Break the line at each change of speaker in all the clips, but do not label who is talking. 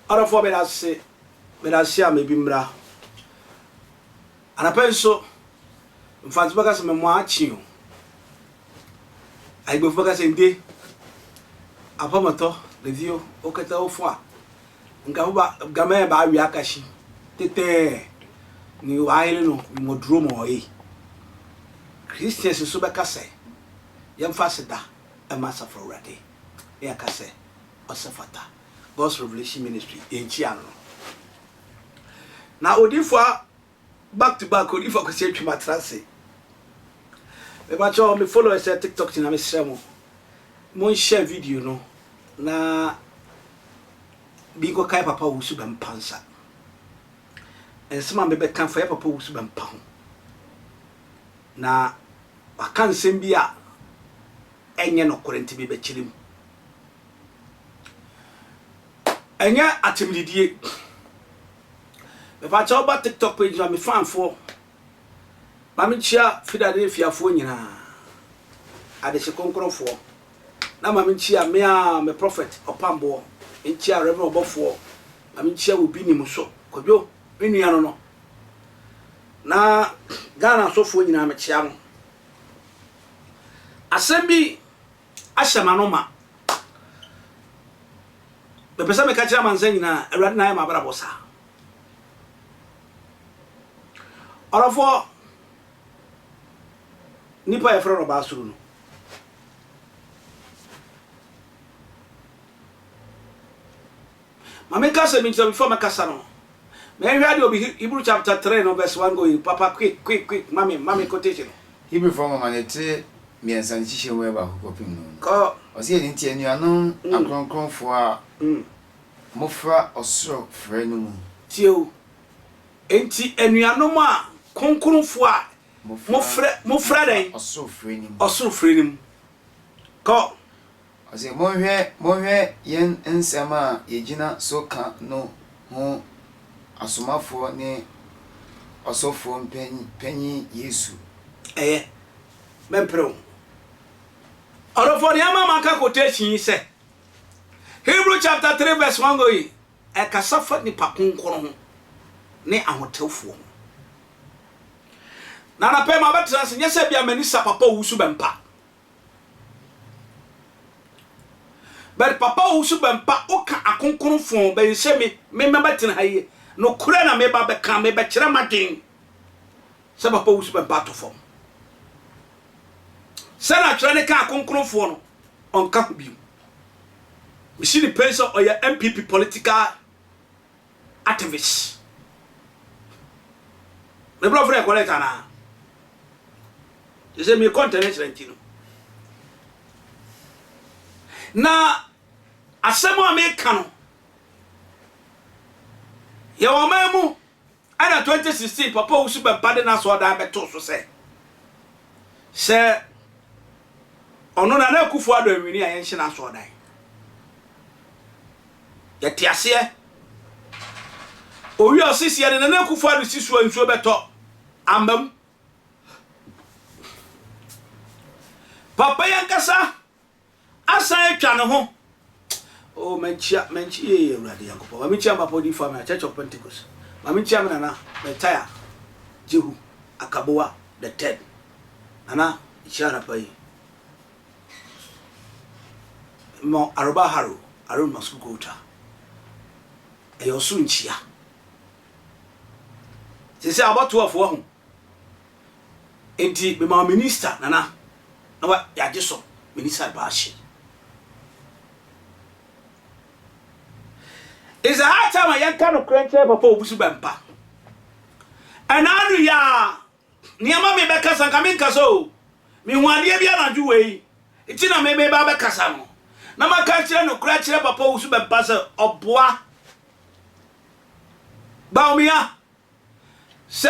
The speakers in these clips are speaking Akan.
Orofo be da se am bi mra anapenso mfanzi baka se memo achi o aigbo baka se nde apomoto levio okata ofo a nka ho ba game ba awi akashi tete ni waile no modro mo yi Christians so baka se yemfa seda amasa for ready ya ka se osafata God's Revelation Ministry enchiano na odifo back to back odifo ko se twima trase me ba cho me follow ese TikTok na me sremo mon share video no na bigo kai papa wusu ban pansa ensema me be kan fa papa wusu ban pa ho na wakan sembi a enye no korenti be chirim enya atimdidie me fa cha oba TikTok page na me fan fo ma me chia Philadelphia fo nyina ade se konkronfo na ma me chia me prophet opambo enchia reverend obofo ma me chia obi ni muso kodwo enua no na Ghana sofo nyina me chia mo asembi ashamanoma be pesa me ka chia manza nyina awrade na ma bra bosa orofo nipa e frero ba suru no mame kasa mi before makasa no me hwade obi Hebrew chapter 3 no verse 1 going papa quick mame quotation
Hebrew from manete mi ensan chiche mo ba kopim no
ko
o se ni tie nuanom akronkronfo a mofra osoro frɛ no mu
tio enti anuanom a konkronfo a mofra den osoro frɛ ni mu ko
o se mo hwɛ yen ensema yegina soka no ho asomafo ne osofo panyi Yesu
mempro orofo ni ama maka quotation say Hebrew chapter 3 verse 1 go yi e kasafa ni pakonkoro ho ne ahotewfo na na pe ma betra se nyese bia manisa papa wusu bempa but papa wusu bempa oka akonkonfo be se me betra haye no kura na me ba be kan me be kire maden se papa wusu bempa to fom sana trane ka akonkonfo no onka ho biu we see the person or your MPP political activist me bro frère collect ana je sais me contenir trentino na asemo America no ya wo mamu ana 2016 papa wusu be pade na so da beto so se ono na kufu ado anwini a yenhye na so da ya tiase owi osisi ya na kufu ado sisu ansuo beto ambam papa yankasa asa etwa ne ho o menchia ye urade yakopo menchia papa di family Church of Pentecost menchia me na retire Jehu Akaboa the third nana ichara pai mo aroba haro aron masukota eyosu nchia sese aboto afo ho enti be ma minister nana na wa yajeso minister baashi is a hard time I can no cranche papa obusu bempa ananu ya niama me be kasa nka me nkaso mi hu ade bia na dwu wei iti na me be ba be kasa no na maka kire no kura kire papa obusu bempa se oboa baumia se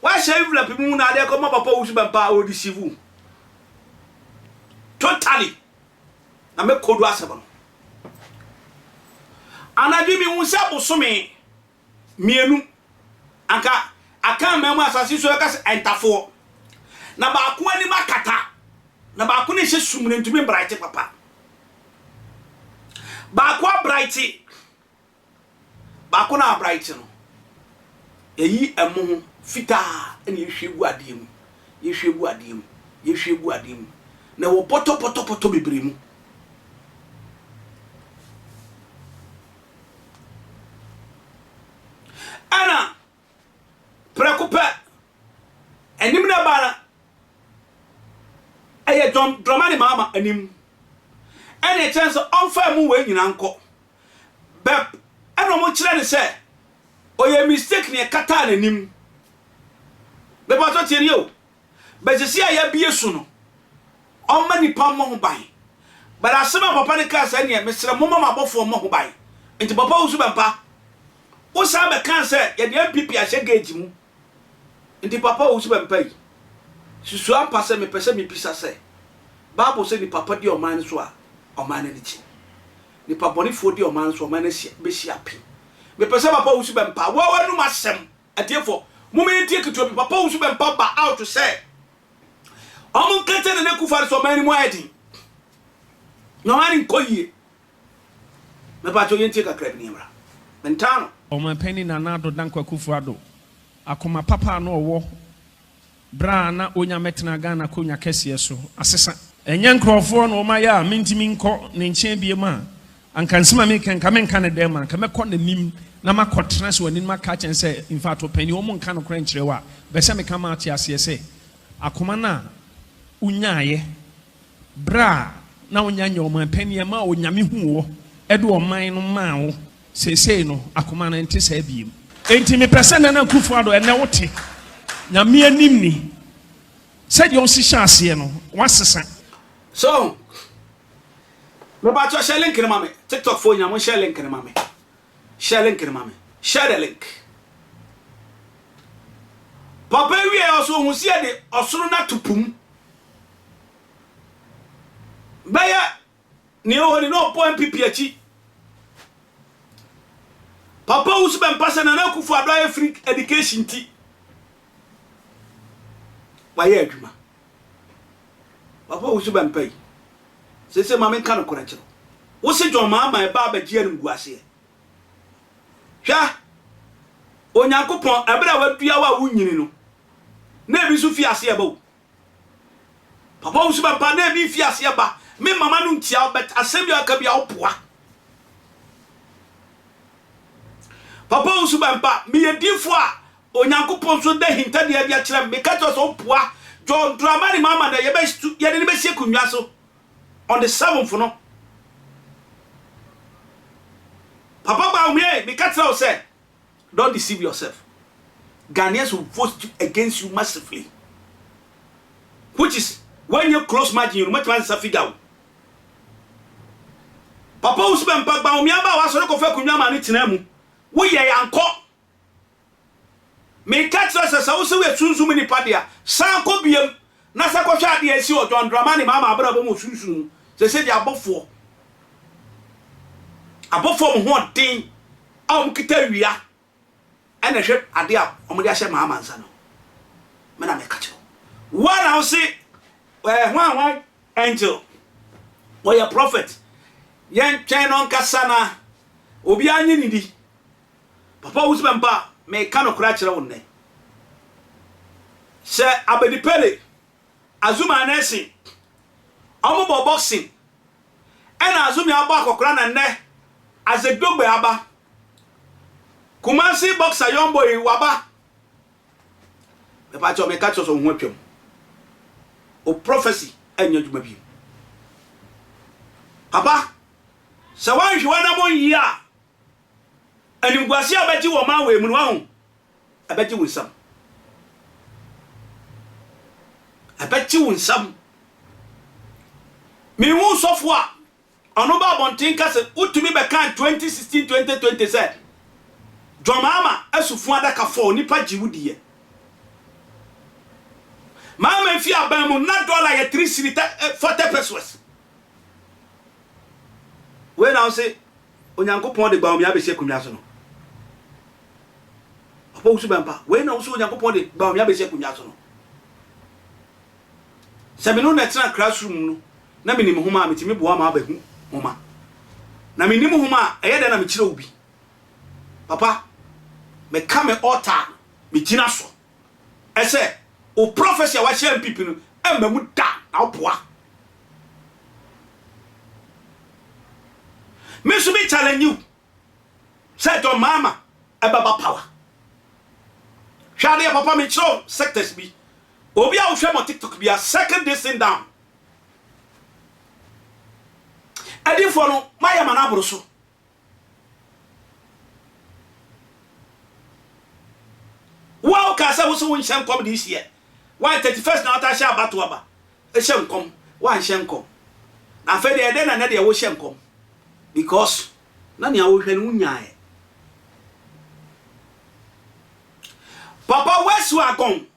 wa envelope mu na ade ko ma papa obusu bempa o deceive totally na me kodu aseba anadwi mi hunsa bosome mienu anka aka memu asase so ka se entafo na ba ko ani makata na ba ko ne hye sumne ntumi bright papa ba ko bright ba ko na bright no eyi emo fita ene yehwegu adem yehwegu adem na wo poto bebre mu ana preocupe enim na bana eye drama mama anim ene chance on fa mu we nyina nko bep eno mo kire ne se oye mistake ne kata na nim be ba to tieri o be se ya bie su no on ma nipa mo ho ban but asema papa ne ka sa ne mesere mo mama bofo mo ho ban enti papa usu bempa o sa be kan se ye de MPP a hye gauge mu enti papa usu bempa yi susu ampa se me pese me pisa se Bible say ni papa di o man so a o man ne chi ni papa ni fo di o man so o man ne be hia pi me pese papa usu bempa wo wanu masem atiefo mo me tie keto papa usu bempa ba out to say Omun kete ne kufar so mani mo edi. No mani nkoyie. Me pa cho yenti ka kreb ni mra. Mentano.
O man penny na nado dankwa kufuado. Akoma papa no wo. Bra na onya metena Ghana ko nya kese so. Asesa. Enye nkrofo no ma ya mintimi nko ne nche bie ma. Ankansema me kenka menka ne dem anka mekọ na nim na makọtena so ani ma ka chen se in fact opani o mo nka no kra nkyere wa. Be se me ka ma ati ase se. Akoma na unyaye bra na unyanya o man peni ma o nyame hu wo edo o man no ma wo sesei no akoma na enti sa biem enti me pese na kufu ado ene wote nyame anim ni se de on si chance no wasesa
so me ba cho share link ni mame TikTok phone nyamo share link ni mame share the link papa wi e oso hu sie de osoro na tupum baya ni o ni no po MPP achi papa usu ben passa na kufu ado free education ti waye adwuma papa usu ben pay se mama kan ko ranche wo se jo mama e ba ba gia nim guase hwa onyankopon ebra wadua wa wunyini no na bi su fi ase ba wo papa usu ben pa na bi fi ase ba me mama no ntia bet asemi aka bia opoa papa usu bampa me yedifo a onyankopon so da hinta de bia kire me ka to so opoa John Dramani mama na ye de be sie kunwa so on the 7th no papa ba me ka tell say don't deceive yourself. Ghanaians will vote against you massively, which is when you close margin you much man sa figure. Papa usben pagba omi aba wa so ko fa kunwa ma ni tena mu wo ye yanko me catch us sa wo se we sunsun ni padia san ko biem na sa ko hwa de asi o John Dramani mama abra bo mo sunsun se dia abofo mo ho den am kita wia ene hwe ade a omo de ahye mama nsa no me na me catch one now say one angel or your prophet yen twen on kasana obi anyi ni di papa usbempa me kano kura kire wonne se abedi pele azuma nesi omo boxing ena azumi aba akokora na nne azedogbe aba Kumasi boxer yombo yi waba me pa cho me catch so hu atwam o prophecy anya djuma bi papa se wan hwe wana mo yi a animguase abaji wo ma we mu no hu abaji wunsam mi hu sofo a ono ba bontin ka se utumi be kan 2016 2020 said John mama asufu adaka 4 nipa jiwudiye mama fi abamu na dollar ye 340 pesos we now say onyankopon de gba omi abese kunwa so no opo usu bampa we now say onyankopon de gba omi abese kunwa so no semino na tena classroom no na minim homa metimi boa ma abahu homa na minim homa eye de na me kire obi papa me come altar me gina so I say o prophecy wa share people no emma mu da na oboa me so be challenge you say to mama ebaba power hwade papa me show sectors bi obi a wo hwe mo TikTok bi a second day sit down adi for no maya manabro so wow ka say wo so won hye nkom this year why 31st na ata hye abato aba e hye nkom wan hye nkom na fe de na na de wo hye nkom because na ne a wo hwe no nyae papa wesu akon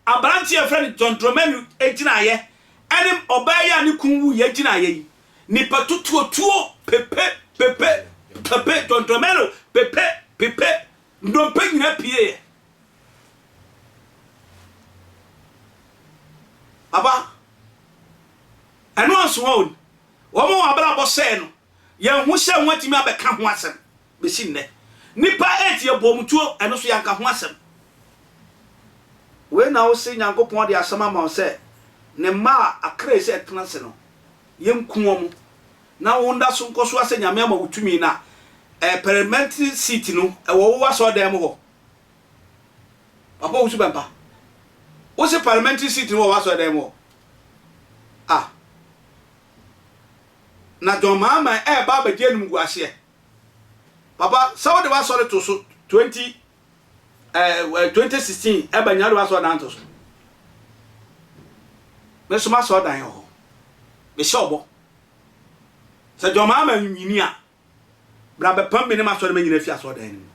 abranti e friend John Dromenu ejina ye enim obaya ni kunwu ye ejina ye ni patutuo pepe John Dromenu pepe ndompe nyina pie aba eno anso won wo mo abra bo se no ye hu hye nwatimi abeka ho asem be si nne nipa 8 ye bomtuo eno so yanka ho asem we na wo se nyankopon de asema ma se ne ma akra se etena se no ye nkuo mu na wo nda so nkoso ase nyame ma wutumi na parliamentary seat no wo wa so dem ho papa wo su bempa wo se parliamentary seat no wa so dem ho na John Mahama ba ba je num guase papa sawo de wa so to so 2016 eba nyaro wa so dan to so me so ma so dan ho me shobo se John Mahama nyini a bra be pam me ne ma so de ma nyina fi aso dan ni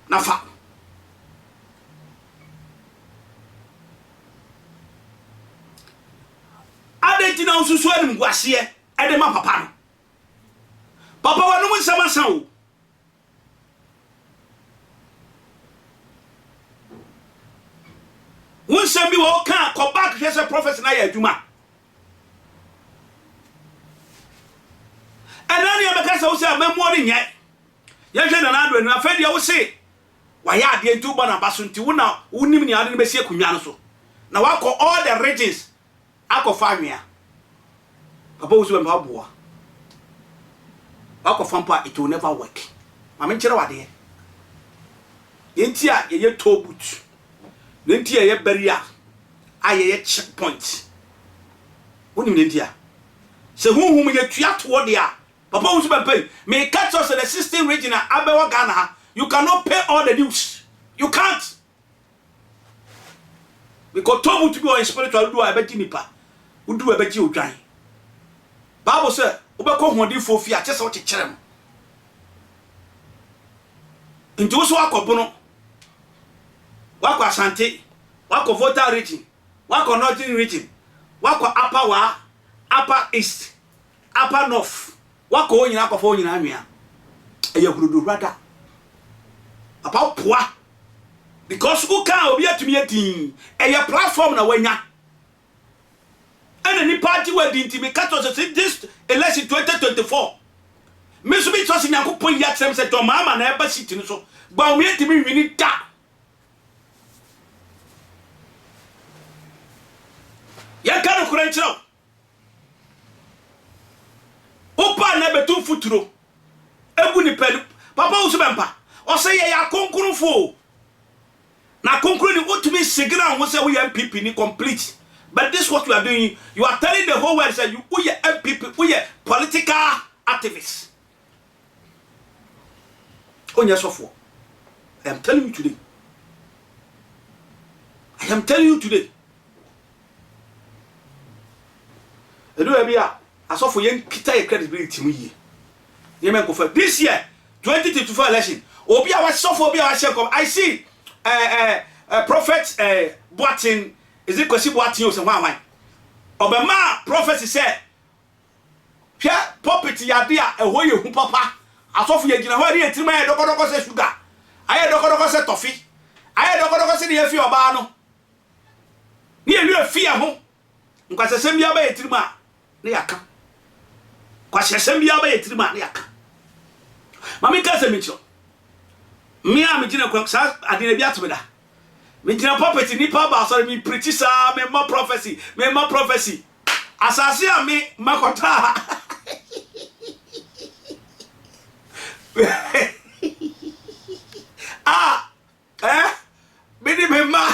na fa adenti na ususu anum guase e de ma papa no papa wa no nsama san o wonsam bi wo kan ko back hwe se prophet na ya adwuma anani abeka se wo se amemo ni nye ye hwe na na do na fa dia wo se wa ya ade ntu ba na baso nti wo na wonim ni ade ne besie kunwa no so na wa ko all the regions akofa anwea papa wo se be ma boa akofa mpa it will never work ma me kire wade enti a ye tobut nenti ye beria aye checkpoint woni nenti a se hunhum ye tuato de a papa wo so be pay me catch us the 16 regional abewa Ghana you cannot pay all the dues you can't because tobu to be on spiritual do abeti nipa udu abeti odwan Bible say obekọ hodifo fi a chese wo checherem nti wo so akobono wako Asante wako Volta region wako Northern region wako upper east upper north wako onyina akofo onyina anwea eye hurudu rada apa poa because who can obi atumi atin eye platform na wanya and any party we di ntimi catch this election 2024 me so be trust nyankopon ya trem se to mama na eba city no so gba omi atimi wini da ya kanu kuranchiro opa na betu futuro egu ni pelu papa usu bempa o se ye ya konkurufo na konkuru ni utumi sigira wo se we MPP ni complete but this what you are doing you are telling the whole world that you MPP we political activists onya sofo I am telling you today edo ebia asofo yen kita ye credibility mu yi ye men ko fa this year 2024 election obi a wa sofo obi a wa shekom I see prophet Boatin is it kwesi Boatin o se wan obema prophet say hwe pulpit ya de a eho ye hu papa asofo ye gina ho re etirima ye dokodoko se sugar aye dokodoko se tofi aye dokodoko se ne fi oba no ni elu fi ho nkwasesem bia ba etirima ne yaka kwasesem bia ba etirima ne yaka Mami ka se micho me a me gina kwa sa ade na bi atomeda me gina property nipa ba so me preach sa me ma prophecy asase a me makota bidi me ma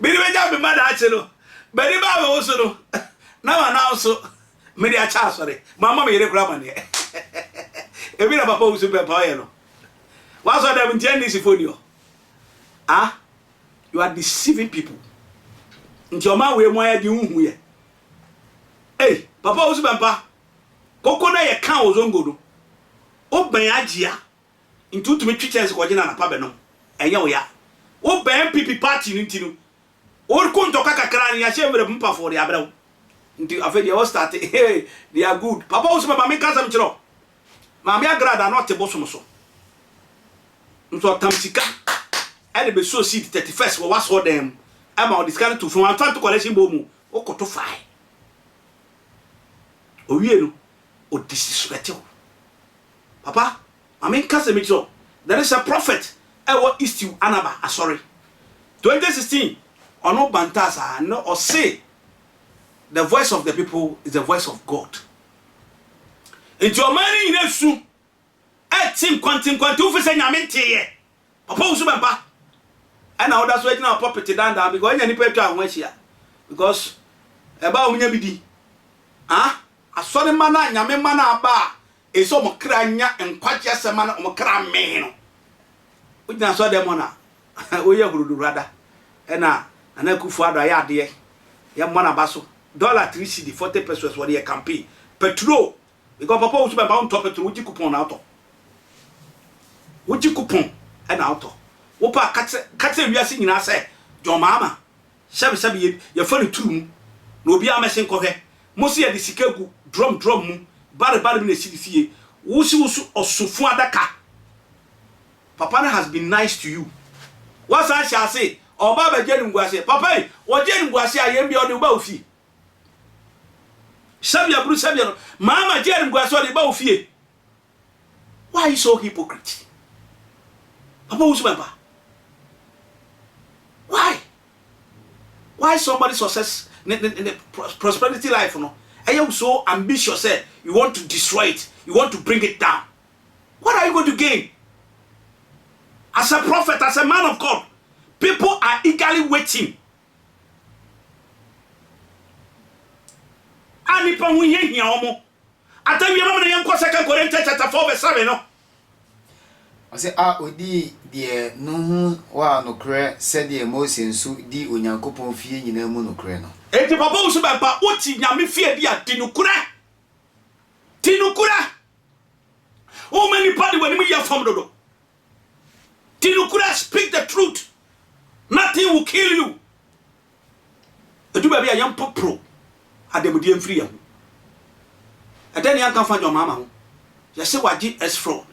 bidi me ja me ma da achelo bidi ba we so no na so me dia cha sorry mama me yere kura ma ne ebi na papa usu be pa ye no wa so dem ntie ni sifonio you are deceiving people nti o ma we mo ya di hu ye papa usu be pa koko na ye kan ozongo do o ban agia nti utumi twitches ko gina na pa be no enye wo ya o ban PP party nti no o ko ntoka kakra ni ya shemre mpa for ya brawo nti afedi e o start they are good papa usu be pa me kan sam chiro Mami agrada not te bosom so. Nso tamsika. E be so seed 31st we was for them. Am on discount to from to collection bomu. O koto fai. O wie no o disrespect. Papa, mami kase me so. There is a prophet e wo east you Anaba, sorry. 2016 ono bantasa no or say the voice of the people is the voice of God. Into your money in a soup. I think quantum for saying I'm in tea. Papa Subamba. And now that's why now property down there because any paper went here. Because about Unyabidi. I saw the man, Yaman bar. A so much crania and quite just a man of cram man. We now saw them on we are good rather. And I could father a yard dear. Yamana Basso. $3 40 pesos what he can pay. Petrol. Because papa was bound top to which coupon out. Which coupon and out. Opa catch we are singing. I say, John Mama, Sabi, your funny tomb. No be a messing cohe. Mosia the Sikagu, drum, bad in the city. Wusu or Sufua Daka. Papa has been nice to you. What I shall say, or Baba Jen was say, Papa, or Jen was say, I am beyond the wealthy. Sabia Bruce Sabia, Mama Jen was on the bow fear. Why are you so hypocrite? Papa was member. Why? Why somebody success in the prosperity life? No, I am so ambitious. You want to destroy it, you want to bring it down. What are you going to gain? As a prophet, as a man of God, people are eagerly waiting. Ani pa hu hia omo atawi mama na yanko 2 Corinthians chapter 4 verse 7 no
I say odi de no hu wa no kre said the Moses su di onyankopon fie nyina mu no kre no
enti papa usu ba pa oti nyame fie dia tinukura o many party when me ya from dodo tinukura speak the truth, nothing will kill you. Edu ba bia yam popro ademudi emfiri ya. Eden yan kan fa jo mama ho. Ya se waji esfro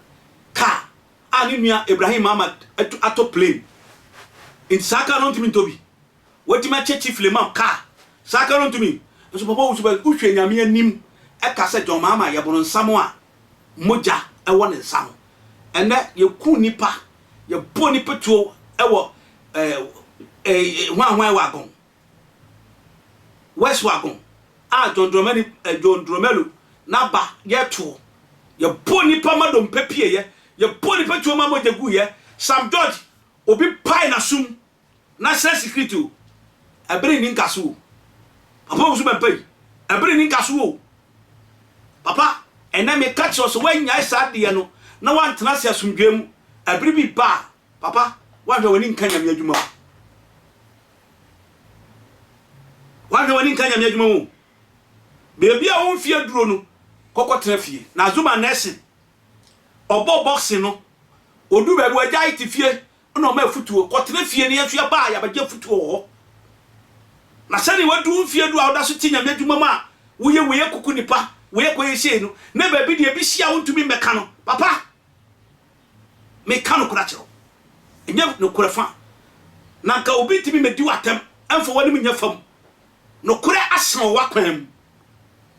ka ani nua Ibrahim Ahmad ato plane. In saka no ntimi tobi. Wetima chechi fleman ka. Saka no ntimi. So papa wo so ba uhwe nyame anim e ka se jo mama ya bono nsamo a moja e wo ne nsam. Ene ye ku nipa ye bo nipa tuo e wo hwan wagon. West wagon. John Dromelu na ba yeto ye boni pa madom pepie ye boni pa tuoma mojagu ye Sam George obi pai na sum na security abere ni nkaso papa wo so be pai abere ni nkaso papa ena me catch us when nya sa de no na wan tena se asumdwem abere bi ba papa wan hwe wani nkanya me adwuma wo baby a won fie duro no kokotena fie na zuma nurse obo boxing no odu baby waja iti fie no ma futuo kotena fie ne afia ba ya baje futuo ho na sani wadu fie du awda so tinya meduma ma woye kuku nipa woye koye sie no na baby de bi sia wontumi meka no papa meka no kura chero enya no kura fa na ka obi timi medi watem amfo wani munya fam no kura asan wa kwam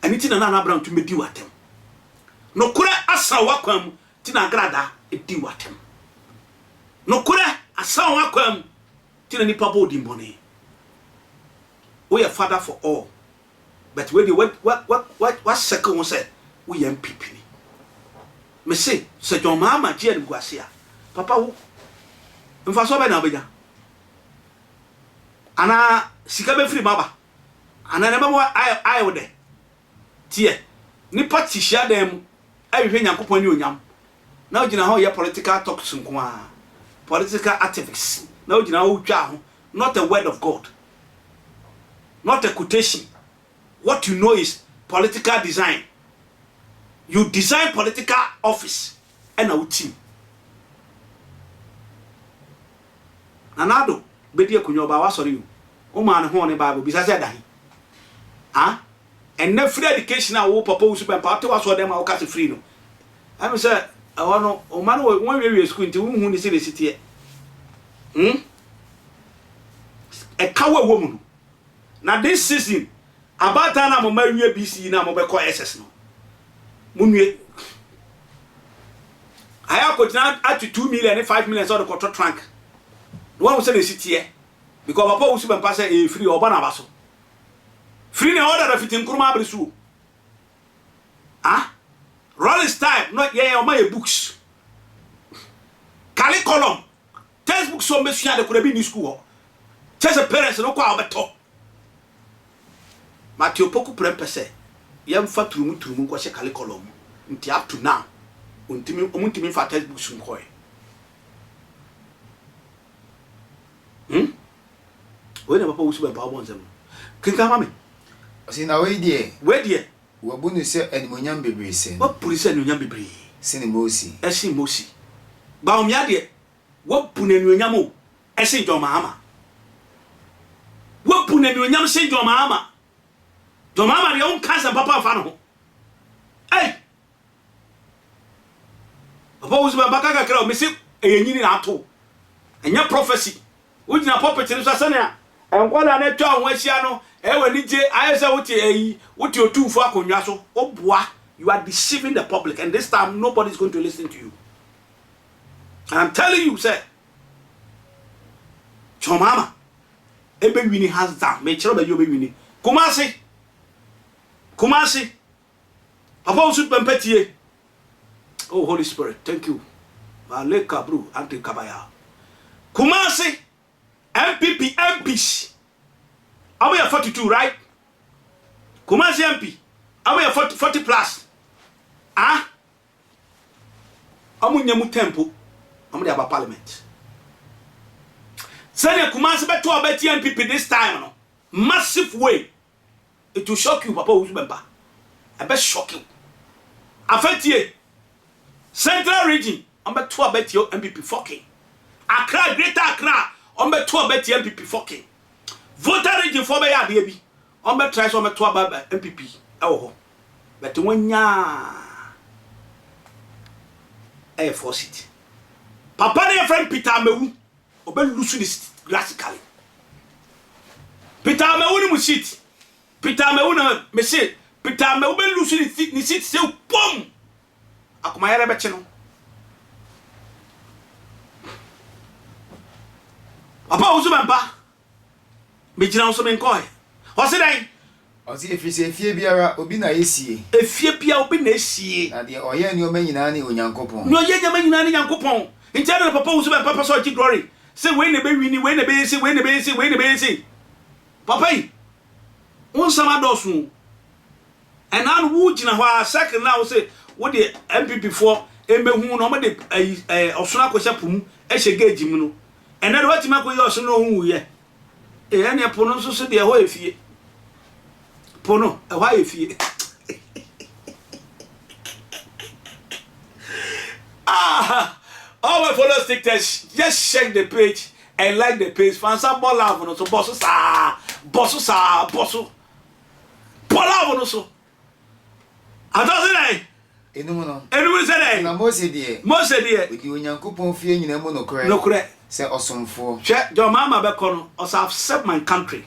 aniti na Abraham to medi watem no kure asa wakwam tina grada edi watem no kure asa wakwam tina nipa bodi mbone we are father for all but we what second one say we am people me say se John Mahama je en guasia papa wo mfa so be na obenya ana sika be free baba ana ne ba ayo de tie nipa tihia dem ahwehwe Nyankopon ni onyam na ogina ho ye political talks nko a political activists na ogina ho twa ho not a word of God, not a quotation. What you know is political design. You design political office and a team. Anado bedi akunyo ba wa sori you. O man ho ne Bible bi sa se dahi. Ah? And no free education a wo papa wo super party was so dem a wo ka se free no. I say I want o man wo we school nti wo hu ni se le sitie. E kawa wo mu. Na this season about na mo ma wie BC na mo be ko SS no. Munwe aya ko tina at 2 million and 5 million so the control trunk. No one say the sitie because papa wo super pass e free oba na baso. Free na order of it in Kuruma Brisu. Ah? Rolling time, not yeah, or my books. Curriculum. Textbooks so much that could have been in school. Test a parents no kwa beto. Matthew Poku Prempese. Yam fa trumu kwa she curriculum. Until up to now. Untimi fa textbooks unkoy. When papa was super power them. Kinka mame.
See now where dear
wabunu
se animonyam bebre sen
what police animonyam bebre
sen mosi
esi mosi ba omya de wapun animonyam o esi John Mahama wapun animonyam sen John Mahama de on cancer papa fa no hey papa wo ba baka kakra o mesi eyenyini na ato enya prophecy wo gina prophet ni so asane a enkwala na twa ho ahia no ewe je ayesa wuti otumfo akonwa so oboa. You are deceiving the public and this time nobody is going to listen to you. And I'm telling you, sir, Chomama ebe wini hands down me chero be yo be wini Kumasi papa usu pempetie. Oh Holy Spirit, thank you. Maleka bro anti kabaya Kumasi MPP MPs Awe ya 42, right? Kumasi MP. Awe ya 40 plus. Ah? Amu nyamu tempo. Amu de aba parliament. Sanya Kumasi beto abeti MPP this time, no? Massive way. It will shock you, Papa Uzubemba. I bet shock you. Afetie. Central region. Beto abeti MPP fucking. Accra, Greater Accra. Beto abeti MPP fucking. Voter region for be ya de bi on be try so me to aba MPP e wo ho but wonya e for city papa ne friend Peter Amewu obe lusu this drastically Peter Amewu ni mu seat Peter Amewu na me say Peter Amewu be lusu ni seat say pom akoma yere be che no papa Uzubemba me jina so me nkoy o se dan
o se efie biara obi na esie
efie bia obi na esie
na de oye ni o manyina ni onyankopon
no ye nya manyina ni nyankopon ntia na papa wo so be papa so ji glory say we na be wini we na be esi papa yi won sama dosu and an wo jina ho a second now say wo de MPP for emehu no mo de osuna kwasha pum e hye gauge mu no and na what ma ko ye osuna hu ye ene pono nso so de ho efie pono e ho efie all my followers just check the page and like the page fansa bola no so bosso bola no so adoze dai enu se dai
na Mose de odi onyankopon fie nyina mu no kore say osomfo
John Mahama be kono also have served my country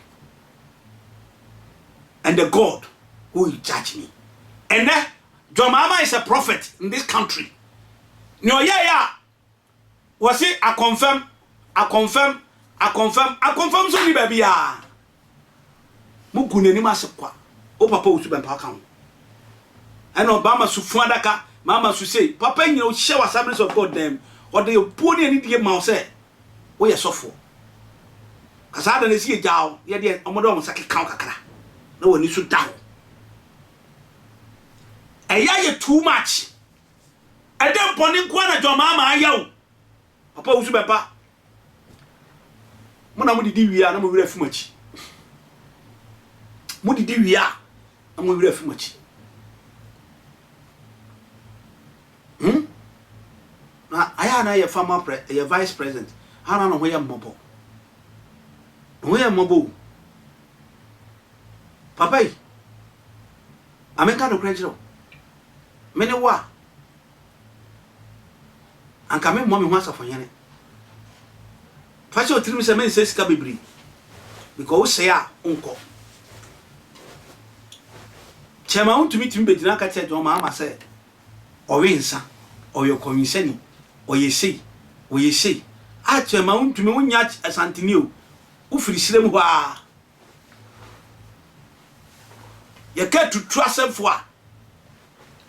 and the God who will judge me and John Mahama is a prophet in this country. No, yeah. Was it? I confirm. So ni baby ya. Mugune ni masekwa. O papa usu ben pa kan. And Obama su fuadaka, mama su say, papa you know share Assemblies of God them. Or they pony any die ma say. We are sofo. Kasa da na si ejaw, ye de omodo on sake kan kakra. Na woni su down. Eya ye too much. Edem poni kwa na John Mahama ayaw. Papa usu ben pa. Muna mudidi wia na mo wira fumachi. Mudidi wia na mo wira fumachi. Na aya na ye former ye vice president. Hana no hoya mbobo. Hoya mbobo. Papa yi. Ameka no krenjiro. Mene wa. Anka me mo me ho asafonyane. Facho tiri se men se sika bebri. Because we say a unko. Chema untumi timi bedina ka che John Mahama say. Owe nsa, oyo konyinsani, oyese. A chema untumi wonya asantini o. Wo firi sirem ho a. Ye ka tutu asemfo a.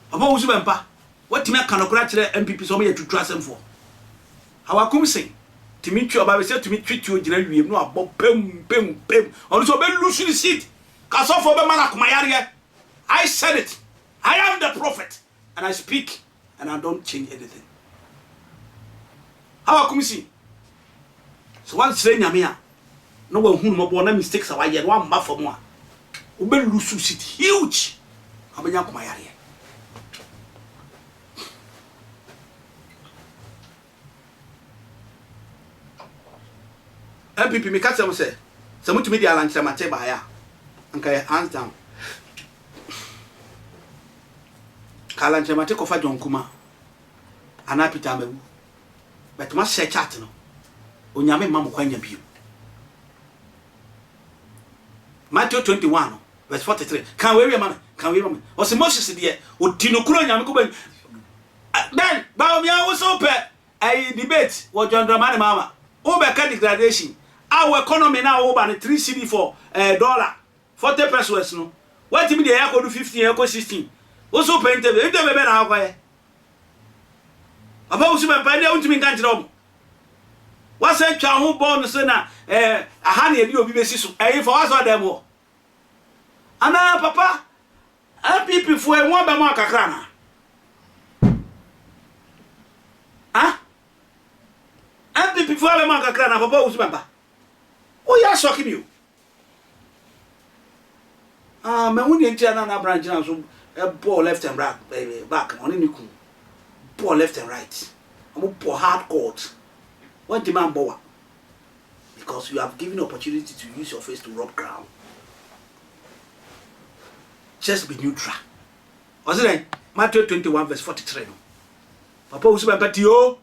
Papa wo su bempa. Watimi aka no kura kire MPP so mo ye tutu asemfo. Hawakum say timi twa ba be say timi twitwo gina wiem no abo pem onu so be lose the seat kasofo be mana koma yare. I said it. I am the prophet and I speak and I don't change anything. Hawakum see so one say nyame a no wa hu no bo na mistakes a wa ye no amba fam a wo be lose seat huge abanya koma yare. MPP me catch them say some to me the alanche mate ba ya anka hands down kalanche mate ko fa John Kuma ana Peter Mawu but ma share chat no onyame mam kwanya bio Matthew 21 verse 43 can we man o se Moses de o tinokuro nyame ko ben then ba o mia wo so pe ai debate wo John Dramani mama o be ka degradation. Our economy now over the 3 cedi for dollar 40 pesos no. What me the air do 15 eco 16. Also paint if they be na akwa. Aba usu be pa dey untimi kan kire om. What say twa ho born so na aha na edi obi besi so. For us all them ho. Ana papa MPP for e won be mo kakra na. Ah? MPP for be mo kakra na papa usu be pa. Oh, yeah, shocking you. Me wuni enti na branch na so ball left and right back on any cool. Ball left and right. I'm pour hard court. What demand bowa? Because you have given opportunity to use your face to rub ground. Just be neutral. Was it then? Matthew 21 verse 43. Papa usu be patio.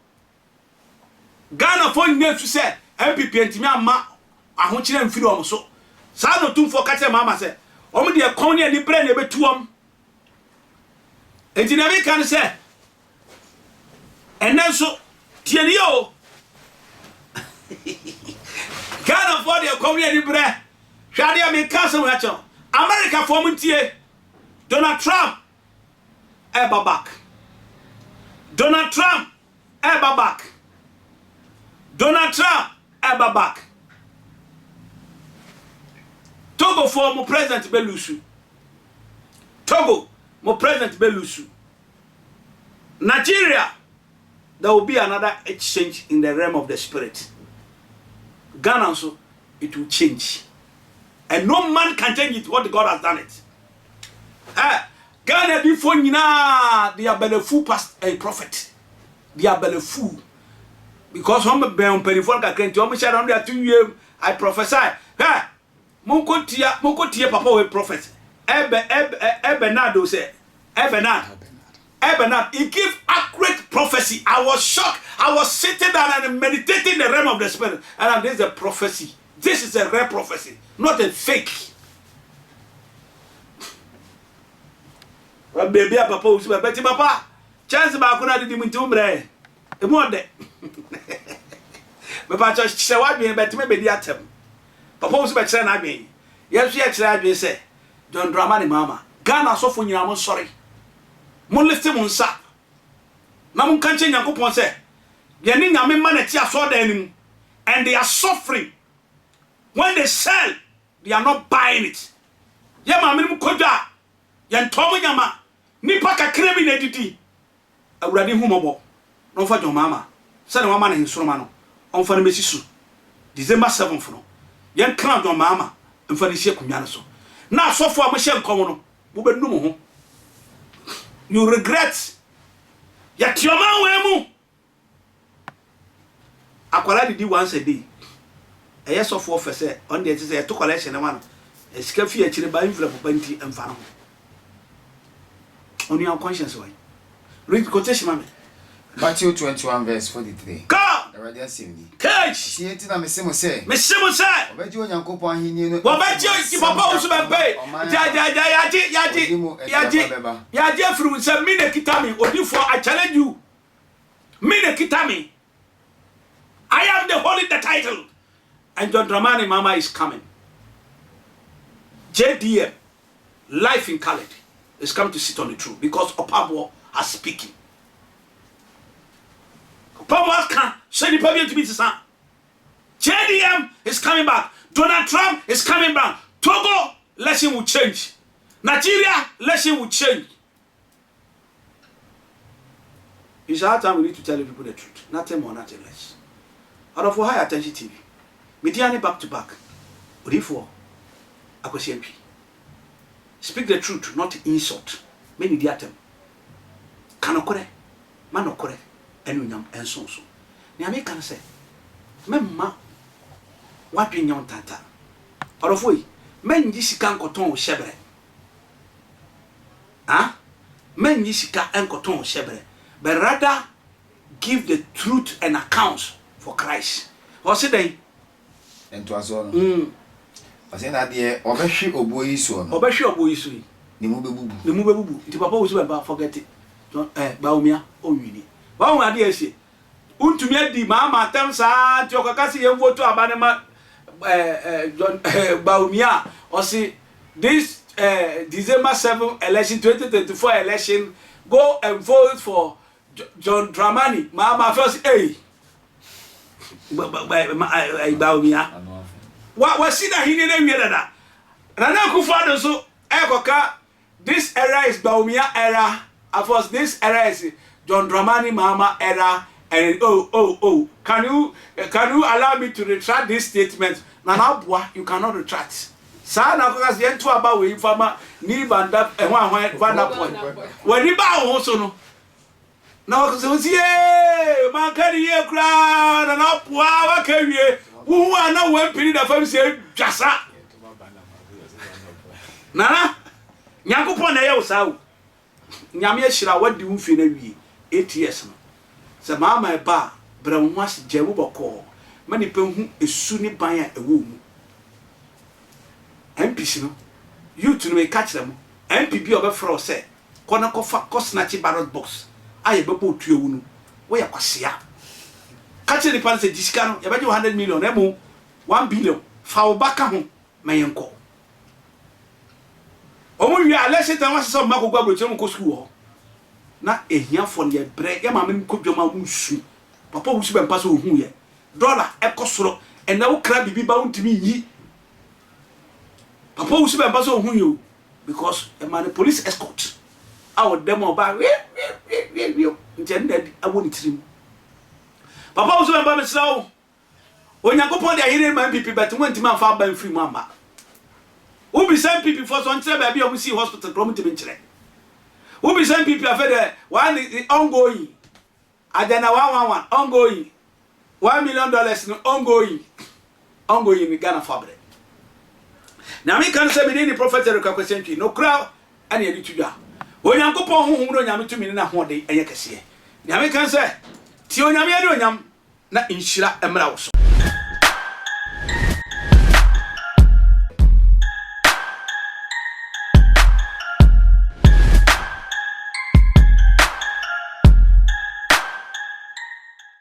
Ghana for name to say MPP enti ama ahonchire mfiri om so sa no tumfo ka che mama se om de kon ne ni bre ne betuom enti na be kan se enen so tie ni yo Ghana for de kon ne ni bre hwade am kan se wa cho America for mun tie Donald Trump back Donald Trump back Donald Trump back Togo for mo president Belusu. Togo mo president Belusu. Nigeria, there will be another exchange in the realm of the spirit. Ghana also, it will change. And no man can change it, what God has done it. Ghana before now, they are belefu past a prophet. They are belefu. Because I'm a periphone can tell me, I prophesy. Monkotia papa we prophet. Ebenado say. Ebenard. He give accurate prophecy. I was shocked. I was sitting down and meditating the realm of the spirit. And this is a prophecy. This is a rare prophecy, not a fake. baby papa usu beti papa chance ba ko na didi mu nti umbre e mu ode me pa cho se wa dwen beti me bedi atem papa usu be kire na adwen yesu ye kire adwen se John Dramani mama Ghana so fo nyina mo sorry mo lift mo nsa na mo kanche Nyankopon se ye ni nyame ma na ti aso da anim and they are suffering when they sell they are not buying it ye ma me kodwa ye ntomo nyama nipa kakra bi na didi awurade hu mobo no fa John mama se na mama na nsoroma no on fa na mesisu December 7th no ye nkran John mama mfa ni hie kunwa no so na sofo am hie nkom no mo be num ho you regret ya tioma we mu akwara didi once a day eye sofo ofese on dey say to collection one esika fi akire ba envelope banti emfa no on your conscience why read quotation mama
Matthew 21 verse 43
God
already assembly
cage
see enti na mesemo say obeji onyankopon ahini no
obeji ki papa usu be yaji fru say me na kitami odifo I challenge you me na kitami I am the holy the title and John Dramani mama is coming JDM life in college is coming to sit on the truth because Opabo are speaking Opabo can say the public to be the JDM is coming back. Donald Trump is coming back. Togo, lesson will change. Nigeria, lesson will change. It's our time we need to tell the people the truth. Nothing more, nothing less. Out of high attention TV. Mediani back to back. Urifo, Akosiempi. Speak the truth, not insult. Many diatem. Kanokore, manokore, enunyam, and so. Niame can say, Memma. What do you tata? Or of we, men yisika coton shebre. Ah? Men yisika and coton shebre. But rather give the truth and accounts for Christ. What's it then?
And to us all. I say that the Obeshi Oboiso.
Obeshi Oboiso.
The Mubebu.
The Mubebu. The papa was about forget it. Baumia, oh, you need. Wow, I dear say. Untumia di mama temsa ti okakasi ye vote abanema John Baumia or see this December 7th election 2024 election go and vote for John Dramani mama first Baumia what see that he didn't hear that Nana Akufo-Addo so ekoka this era is Baumia era of this era is John Dramani mama era. And can you allow me to retract this statement? Nana you cannot retract. Sa na ko kasi ento aba we fama ni banda vanda point. When ni ba ho so no. Na ko so sie man kan ye kra na na poa wa ka wie. Wo ana wan pini da fam sie dwasa. Nana Nyankopon na ye wo sawo. Nyame ahira wadi wo fi na wie 8 years no. Se mama ba bra wo as jewu boko mani pe hu esu ni ban a ewo mu MPC no youth no e catch them MPP obefro say kona kofa snatch ballot box aye bebo otuewu no wo ya kwasea catch the pan say disika no ya beje 100 million e mu 1 billion fa wo baka ho mayenko omo wi ale setan wa so mako gwa bro ko school ho na ehia fo ne bre ya ma me kodwama musu papa wusu be mpaso ohu ye dollar ekosoro ena wo kra bibi ba untimi yi papa wusu be mpaso ohu yo because e man police escort awo demo ba ntende awoni tirim papa wusu be ba me srawo Onyankopon de ahire man pipi bet won ntimi afa ban free mama wo bi sem pipi for so ntre ba bia wo see hospital from ntimi nchire who be send people after the one ongoing adana 111 ongoing $1 million no ongoing in Ghana fabric now me can say me ni prophet Eric question no crowd and you to ja Onyankopon honhom no nyame tumi na ho de eye kese now me can say ti onyame ade onyam na inhira emra wo so